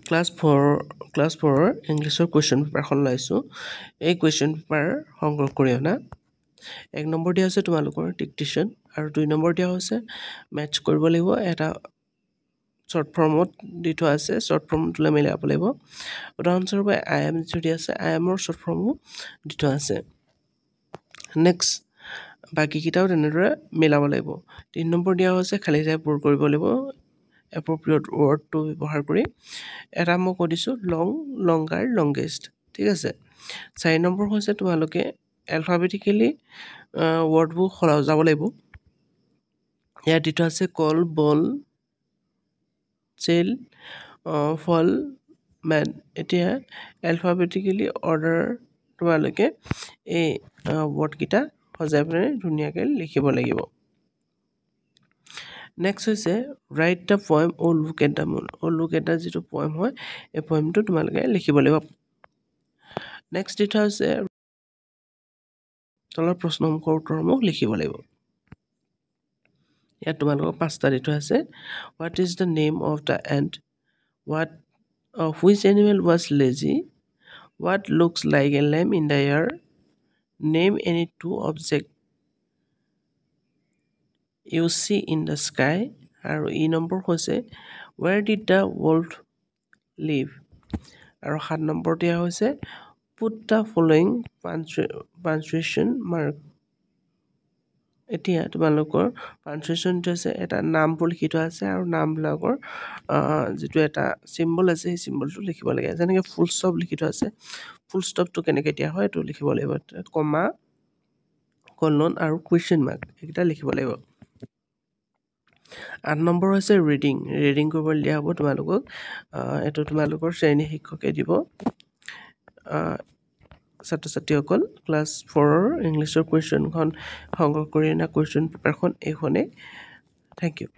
class 4 ইংলিছৰ question পেপাৰখন লাইছোঁ এই কুৱেশ্যন পেপাৰ সংগ্ৰহ কৰি অনা 1 নম্বৰ দিয়া হৈছে তোমালোকৰ ডিক্টেশ্যন আৰু 2 নম্বৰ দিয়া হৈছে মেটচ কৰিব লাগিব এটা শ্বৰ্ট ফৰ্মত দি থোৱা আছে শ্বৰ্ট ফৰ্মটোলৈ মিলাব লাগিব উদাহৰণস্বৰূপে আই এম যদি আছে আই এমৰ শ্বৰ্ট ফৰ্মো দি থোৱা আছে নেক্সট বাকীকেইটাও তেনেদৰে মিলাব লাগিব 3 নম্বৰ দিয়া হৈছে খালী ঠাই পূৰ কৰিব লাগিব এপ্ৰপ্ৰিয়েট ৱৰ্ডটো ব্যৱহাৰ কৰি এটা মই কৈ দিছোঁ লং লংগাৰ লংগেষ্ট ঠিক আছে 4 নম্বৰ হৈছে তোমালোকে এলফাবেটিকেলি ৱৰ্ডবোৰ যাব লাগিব ইয়াত দি থোৱা আছে কল বল চেল ফল মেন এতিয়া এলফাবেটিকেলি অৰ্ডাৰ তোমালোকে এই ৱৰ্ডকেইটা সজাই পেলাই ধুনীয়াকৈ লিখিব লাগিব নেক্সট হৈছে right the poem O' look at the moon O' look at the যিটো পয়েম হয় এই পয়েমটো তোমালোকে লিখিব লাগিব নেক্সট দি থোৱা হৈছে তলৰ প্ৰশ্নসমূহৰ উত্তৰসমূহ লিখিব লাগিব ইয়াত তোমালোকক 5টা দি থোৱা আছে what is the name of the end which animal was lazy what looks like a lamp in the air name any 2 object you see in the sky আৰু ই নম্বৰ হৈছে where did the world live আৰু 7 number দিয়া হৈছে put the following punctuation mark এতিয়া তোমালোকৰ পাঞ্চুৱেশ্যনটো আছে এটা নামবোৰ লিখি থোৱা আছে আৰু নামবিলাকৰ যিটো এটা চিম্বল আছে সেই চিম্বলটো লিখিব লাগে যেনেকৈ ফুল ষ্টপ লিখি থোৱা আছে ফুল ষ্টপটো কেনেকৈ দিয়া হয় এইটো লিখিব লাগিব কমা কলন আৰু কুৱেশ্যন মাৰ্ক এইকেইটা লিখিব লাগিব 8 নম্বৰ হৈছে ৰিডিং কৰিবলৈ দিয়া হ'ব তোমালোকক এইটো তোমালোকৰ শ্ৰেণী শিক্ষকে দিব ছাত্ৰ ছাত্ৰীসকল ক্লাছ 4ৰ ইংলিছৰ কুৱেশ্যনখন সংগ্ৰহ কৰি অনা কুৱেশ্যন পেপাৰখন এইখনেই থেংক ইউ